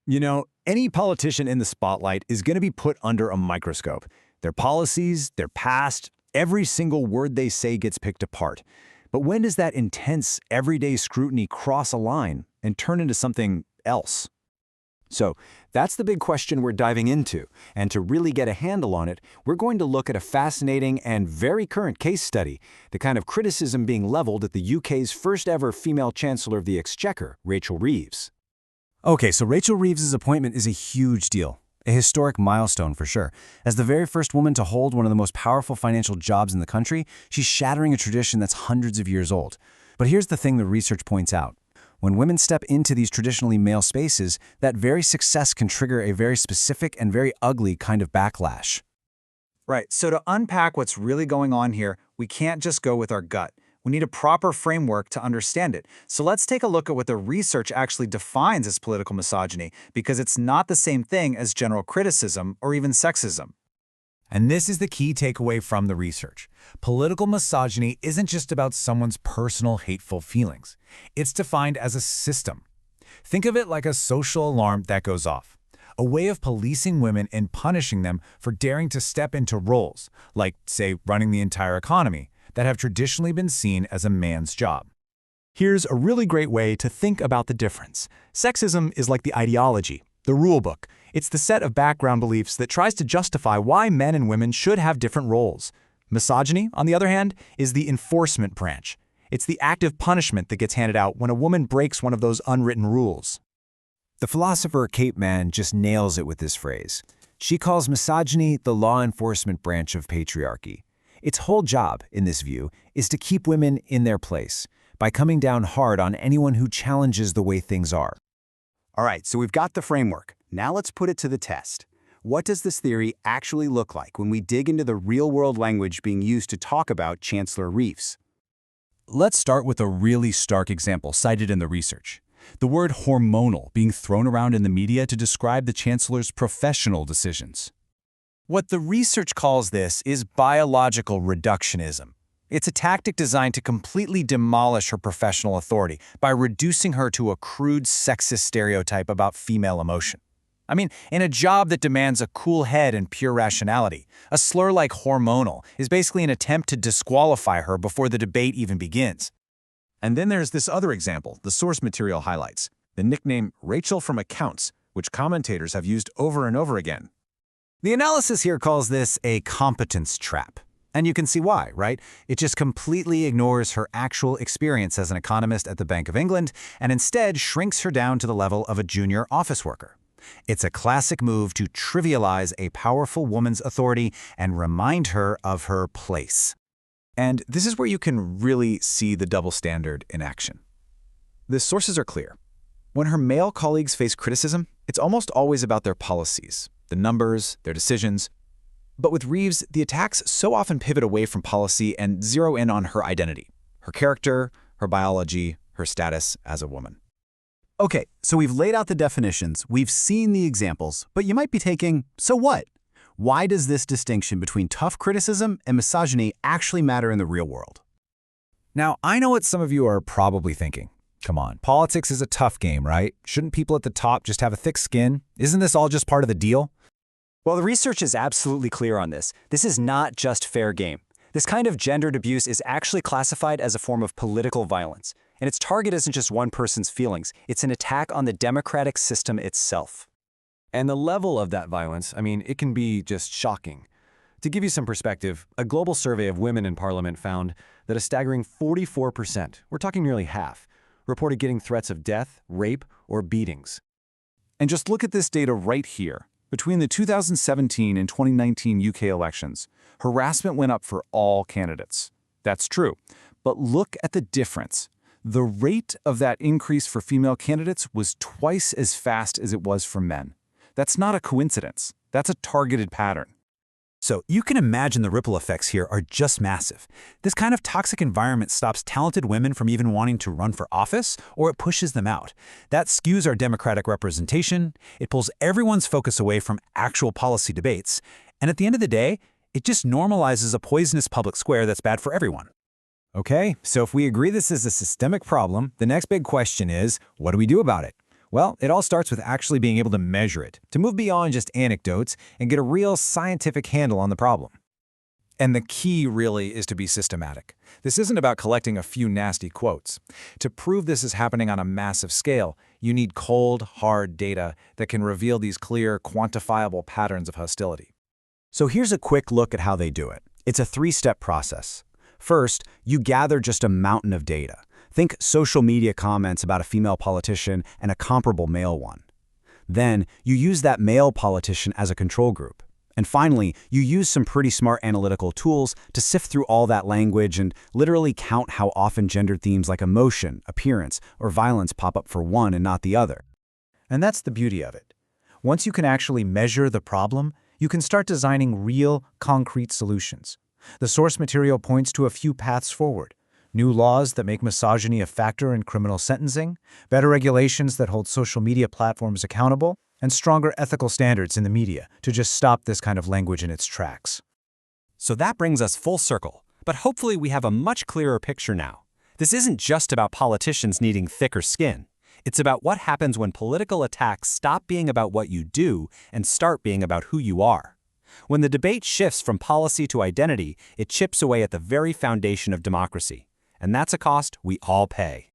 Any politician in the spotlight is going to be put under a microscope. Their policies, their past, every single word they say gets picked apart. But when does that intense, everyday scrutiny cross a line and turn into something else? So that's the big question we're diving into, and to really get a handle on it, we're going to look at a fascinating and very current case study, the kind of criticism being leveled at the UK's first ever female Chancellor of the Exchequer, Rachel Reeves. Okay, so Rachel Reeves' appointment is a huge deal, a historic milestone for sure. As the very first woman to hold one of the most powerful financial jobs in the country, she's shattering a tradition that's hundreds of years old. But here's the thing the research points out. When women step into these traditionally male spaces, that very success can trigger a very specific and very ugly kind of backlash. Right, so to unpack what's really going on here, we can't just go with our gut. We need a proper framework to understand it. So let's take a look at what the research actually defines as political misogyny, because it's not the same thing as general criticism or even sexism. And this is the key takeaway from the research. Political misogyny isn't just about someone's personal hateful feelings. It's defined as a system. Think of it like a social alarm that goes off, a way of policing women and punishing them for daring to step into roles, like, say, running the entire economy, that have traditionally been seen as a man's job. Here's a really great way to think about the difference. Sexism is like the ideology, the rule book. It's the set of background beliefs that tries to justify why men and women should have different roles. Misogyny, on the other hand, is the enforcement branch. It's the active punishment that gets handed out when a woman breaks one of those unwritten rules. The philosopher Kate Manne just nails it with this phrase. She calls misogyny the law enforcement branch of patriarchy. Its whole job, in this view, is to keep women in their place by coming down hard on anyone who challenges the way things are. All right, so we've got the framework. Now let's put it to the test. What does this theory actually look like when we dig into the real-world language being used to talk about Chancellor Reeves? Let's start with a really stark example cited in the research. The word hormonal being thrown around in the media to describe the Chancellor's professional decisions. What the research calls this is biological reductionism. It's a tactic designed to completely demolish her professional authority by reducing her to a crude sexist stereotype about female emotion. I mean, in a job that demands a cool head and pure rationality, a slur like hormonal is basically an attempt to disqualify her before the debate even begins. And then there's this other example the source material highlights, the nickname Rachel from Accounts, which commentators have used over and over again. The analysis here calls this a competence trap. And you can see why, right? It just completely ignores her actual experience as an economist at the Bank of England and instead shrinks her down to the level of a junior office worker. It's a classic move to trivialize a powerful woman's authority and remind her of her place. And this is where you can really see the double standard in action. The sources are clear. When her male colleagues face criticism, it's almost always about their policies, the numbers, their decisions. But with Reeves, the attacks so often pivot away from policy and zero in on her identity, her character, her biology, her status as a woman. Okay, so we've laid out the definitions, we've seen the examples, but you might be thinking, so what? Why does this distinction between tough criticism and misogyny actually matter in the real world? Now, I know what some of you are probably thinking. Come on, politics is a tough game, right? Shouldn't people at the top just have a thick skin? Isn't this all just part of the deal? Well, the research is absolutely clear on this. This is not just fair game. This kind of gendered abuse is actually classified as a form of political violence. And its target isn't just one person's feelings, it's an attack on the democratic system itself. And the level of that violence, it can be just shocking. To give you some perspective, a global survey of women in parliament found that a staggering 44%, we're talking nearly half, reported getting threats of death, rape, or beatings. And just look at this data right here. Between the 2017 and 2019 UK elections, harassment went up for all candidates. That's true. But look at the difference. The rate of that increase for female candidates was twice as fast as it was for men. That's not a coincidence. That's a targeted pattern. So you can imagine the ripple effects here are just massive. This kind of toxic environment stops talented women from even wanting to run for office, or it pushes them out. That skews our democratic representation, it pulls everyone's focus away from actual policy debates, and at the end of the day, it just normalizes a poisonous public square that's bad for everyone. Okay, so if we agree this is a systemic problem, the next big question is, what do we do about it? Well, it all starts with actually being able to measure it, to move beyond just anecdotes and get a real scientific handle on the problem. And the key really is to be systematic. This isn't about collecting a few nasty quotes. To prove this is happening on a massive scale, you need cold, hard data that can reveal these clear, quantifiable patterns of hostility. So here's a quick look at how they do it. It's a three-step process. First, you gather just a mountain of data. Think social media comments about a female politician and a comparable male one. Then, you use that male politician as a control group. And finally, you use some pretty smart analytical tools to sift through all that language and literally count how often gendered themes like emotion, appearance, or violence pop up for one and not the other. And that's the beauty of it. Once you can actually measure the problem, you can start designing real, concrete solutions. The source material points to a few paths forward. New laws that make misogyny a factor in criminal sentencing, better regulations that hold social media platforms accountable, and stronger ethical standards in the media to just stop this kind of language in its tracks. So that brings us full circle, but hopefully we have a much clearer picture now. This isn't just about politicians needing thicker skin. It's about what happens when political attacks stop being about what you do and start being about who you are. When the debate shifts from policy to identity, it chips away at the very foundation of democracy. And that's a cost we all pay.